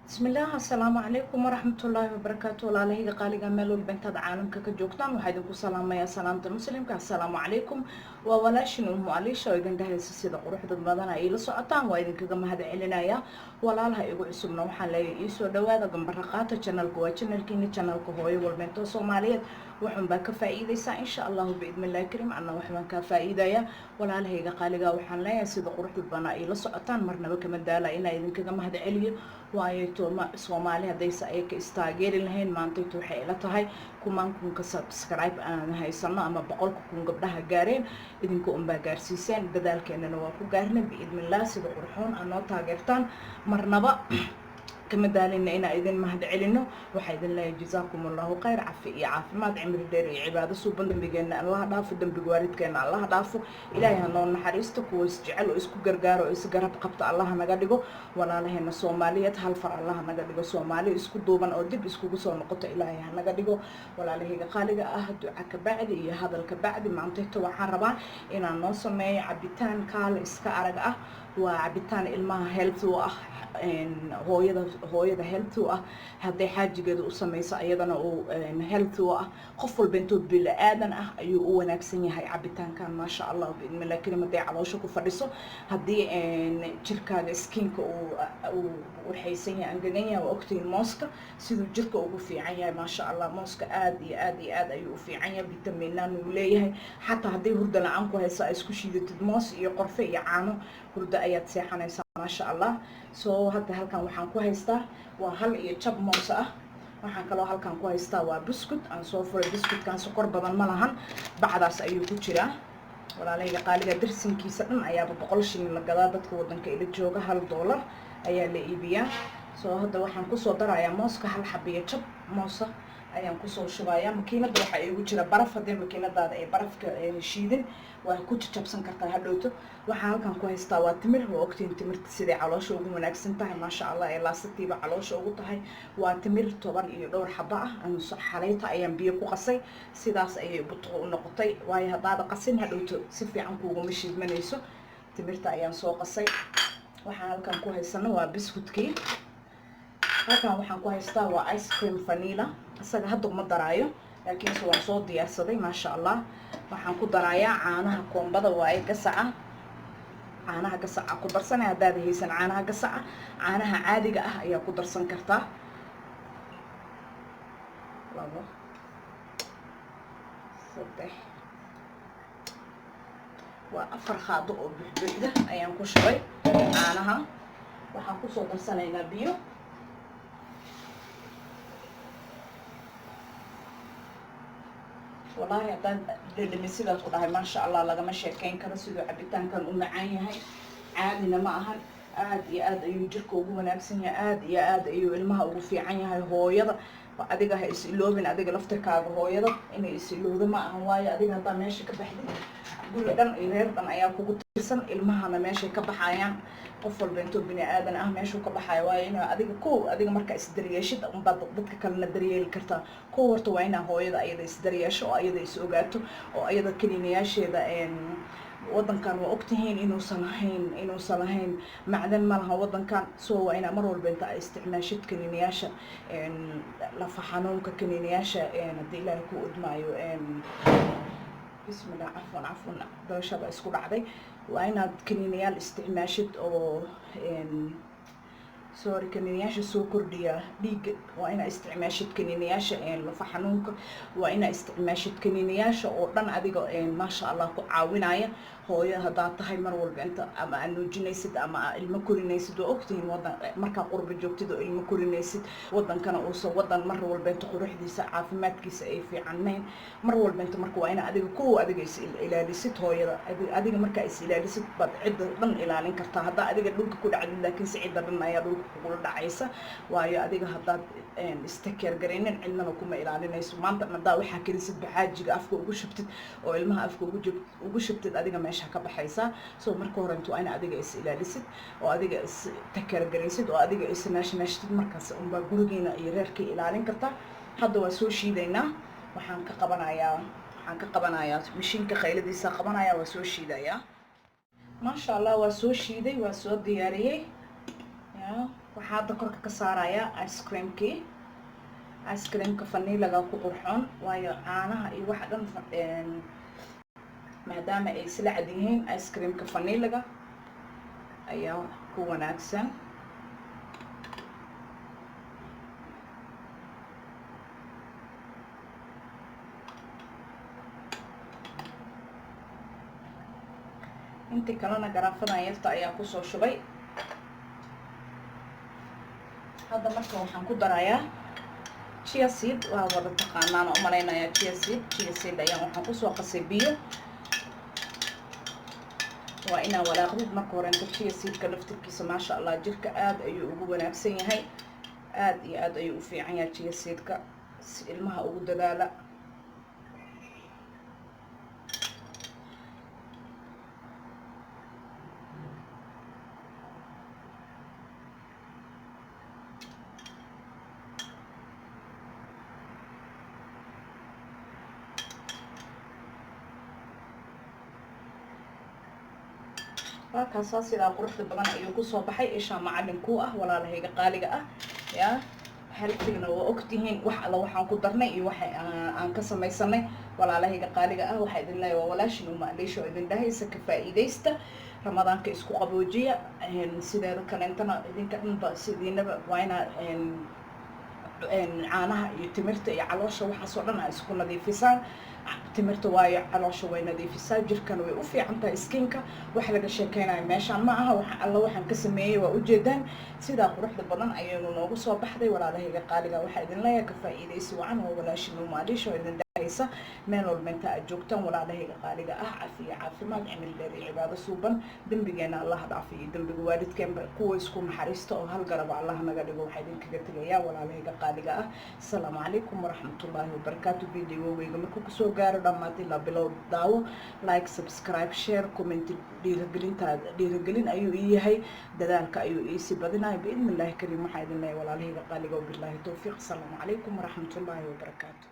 بسم الله السلام عليكم ورحمة الله وبركاته ولا هي قالي جمال البنت هذا عالم كجوكتان وحيدكم سلام يا سلامة المسلم السلام عليكم وولاش إنه عليش وإذا ده السيدة قروح ضد بدنا إلى سعطان وإذا كجمع هذا علنا يا ولا لها يقول اسمنا وحلا يسوع دواء جنب رقات channel كوا channel كيني channel كهوي والبنت الصومالية وحن بك فائدة إن شاء الله بإذن الله الكريم أنا وحنا كفائدة يا ولا لها قالي جا وحن لا يسيد قروح ضد بدنا إلى سعطان مرنا بكم دالة إن إذا كجمع هذا عليه waayo Soomaali hadaysa ay ka istaageeri lahayn maantaytu waxay ila tahay kumaan kun ka subscribe aan haysano ama 100 kun gabdhaha gaareen idinku baa gaarsiiseen dadaalkeenana waa ku gaarnay biidmillaah sida qurxoon aan taageertaan marnaba كما دالنا إنا إذن مهد علينا وحيد الله جزاكم الله خير عافمات عمر دير عبادة سوبن بيجينا الله دافو دم بجوارد كنا الله دافو إلهي هنون حريستك ويسجعل ويسكو جرجار ويسجرب قبط الله نجدجو ولا لهنا صومالية هالفر الله نجدجو صومالي يسكو دوبن أو دب يسكو جسون نقطة إلهي هنجدجو ولا له خالق أهد عكبعد هذا الكبعد ما عمته وحربا إنا نصمي عبيتان كال إسكارجة وعبيتان الماء هيلث hooyada health ah haday xaajigeedu u sameeyso ayadana oo health ah qof walba intuu bil aadan ah ayuu u wanaagsan yahay cabitaankan ma sha Allah biidmillah kalimaday caloosha ku fadhiso hadii jirkaaga skinka uu waxaysan yahay angagan yahay waqtiga mooska sidoo jirka ugu fiican yahay ma sha Allah mooska aad iyo aad ayuu u fiican yahay vitamiinana uu leeyahay hatta hadii hurda la'aan ku hayso isku shiidatid moos iyo qorfe iyo caano hurda ayaad seexanaysaa ما شاء الله هذا هالكان وحن كويستا وهل يجب موسى وحن كلو هالكان كويستا وبسكوت أن صوفر البسكوت كان سكر بدل ملهن بعد عس أيو كتيرة ولا لي قال لي درسين كيسن أيام بقولش إن الجلابة كودن كيلو جوجا $1 أيام لإيبيا هذا وحن كسر درا يا موسى كهل حبية جب موسى ayaan ku soo shubayaa makiinada waxa ay ugu jira baraf hadii makiinadaada ay barafka shiidin waa ku jabsan kartaa hadhowto waxa halkan ku haystaa waa timir oo ogtiin timirta sida caloosha ugu wanaagsan tahay ma sha Allah ee laasatiiba caloosha ugu tahay waa timir 10 iyo dhowr xaba ah aan soo xalayta ayaan biyo ku qasay sidaas ayay buto u noqotay waayo hadaada qasin hadhowto si fiican kuugu mishiidmanayso timirta ayaan soo qasay waxa halkan ku haysana waa biskutkii halkan waxaan ku haystaa waa ice cream vanilla asaga hadda ma daraayo laakiin waan soo diyaarsaday ma sha Allah waxaan ku darayaa caanaha koombada waa gasaca caanaha gasaca ku darsanay hadaad haysan caanaha gasaca caanaha caadiga ah ayaa ku darsan kartaa labo saddex waa 4 qaado oo buuxda ayaan ku shubay caanaha waxaan ku soo darsanaynaa biyo والله هذا اللي مسيرة تقولها ما شاء الله لقى ماشي كين كذا سيدو عبيتان كان معايا هاي عادنا معها عاد يجرك وجو نفسين عاد المها وفي عينها هاي هو يض وأديك هاي يسلوبين أديك لفتك هو يض إن يسلوه ما هو أديك هذا ماشي كبحدي قول دم إيران دم أيام كوكو ترسن المها أنا ماشي كبحايا قفل بنتو بني آدم ماشي كبحايا وين أديك مركز إسدرياشد أم بعد ضدك كلنا دريال كرتا كورت وينه هو يض أيضا إسدرياش أو أيضا إسوقاته أو أيضا كلينياش إذا إن وطن كان وقتهين إنه صلاحين معدن مالها وطن كان سوى إنا مروا البنت استعماشت كنينياشة إن لفحانون كنينياشة إن الديلا يكون معيو إن بسم الله عفوا دوشة بسكول عادي وأنا كنينيال استعماشت أو إن سوري كنينياشة سكر ديج وأنا استعماشت كنينياشة إن لفحانون وأنا استعماشت كنينياشة وطن أديكو إن ما شاء الله عاونايا hooyo hadaa tahay mar walba inta ama aan nuujinaysid ama ilmo korinaysid oo ogtiin wadan marka qurba joogtid oo ilmo korinaysid wadankana oo soo wadan mar walba inta quruxdiisa caafimaadkiisa ay fiicanayn mar walba inta marka waa in adiga is ilaalisid hooyada adiga marka is ilaalisid bad cid dhan ilaalin kartaa hadaa adiga dhulka ku dhacdo laakiin si cid dhan ayaa dhulka kugu dhacaysa waayo adiga hadaa istakeer gareenin cidna kuma ilaalinayso maanta hadaa waxa kalisid baxaajiga afka ugu shubtid oo ilmaha afka ugu shubtid adiga ka baxaysa soo marka hore intuu ayna adiga is ilaalisid oo adiga is takargaraysid oo adiga is naashnaashid markaas umba gurigeena iyo reerka ilaalin karta hadda waa soo shiidaynaa waxaan ka qabanayaa mishiinka qayladiisa qabanaya waa soo shiidayaa ma sha Allah waa soo shiiday waa soo diyaariyay waxaa hadda korka ka saarayaa ice creamkii. ice creamka faniilaga ku qurxoon waayo caanaha iyo waxa dhan maadaama ay isla cad yihiin ice creamka faniilaga ayaa ku wanaagsan. intii kalena garaafadan yarta ayaa kusoo shubay. hadda marka waxaan ku darayaa chia seed. waa wada taqaanaan oo malaynayaa chia seed ayaan waxaan kusoo qasay biyo. waa inaan walaaqdid marka hore inta chia seedka laftirkiisa maasha allah jirka aad ayuu ugu wanaagsan yahay. aad iyo aad ayuu u fiican yahay chia seedka si ilmaha ugu dadaala. halkaas sidaa quruxda badan ayuu kusoo baxay. isha macallin ku ah walaalahayga qaaliga ah yaa halkiina waa ogtihiin wax alla waxaan ku darnay iyo waxa aan ka samaysanay. walaalahayga qaaliga ah waxaa idin leeyahay waa walaashin uma leesho idin dhahaysa ka faa'iideysta ramadaanka isku qaboojiya. sideeda kaleentana idinka dhanba sidiinaba waa inaa caanaha iyo timirta iyo caloosha waxaas oo dhan isku nadiifisaan. timirta waayo caloosha way nadiifisaa, jirkana way u fiican tahay skinka. wax laga sheekeynayo meeshaan ma aha. wax alla waxaan ka sameeyey waa ujeedaan sidaa quruxda badan ayaynu noogu soo baxday. walaalahayga qaaliga waxaa idin leeyahay ka faa'iideysi wacan waa walaashin umaadhiisho idin dhahaysa meel walba inta aad joogtaan. walaalahayga qaaliga ah cafiya caafimaad cimil dheer iyo cibaado suuban. dembigeena allah dhaafiyo dembiga waalidkeenba kuwa isku naxariista oo hal garaba allah naga dhigo. waxaa idinkaga tegayaa walaalahayga qaaliga ah. asalaamu calaykum waraxmatullaahi wabarakaatu. videogeyga markuu kusoo gaaro dhammaad ilaa bilow daawo like subscribe share comment. dhiirigelin ayuu ii yahay, dadaalka ayuu iisii badinayo. biidni illaahi kariim waxaa idin leeyahay walaalahayga qaaliga. wabilaahi towfiiq. asalaamu calaykum waraxmatullaahi wabarakaatu.